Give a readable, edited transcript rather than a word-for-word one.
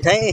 Thấy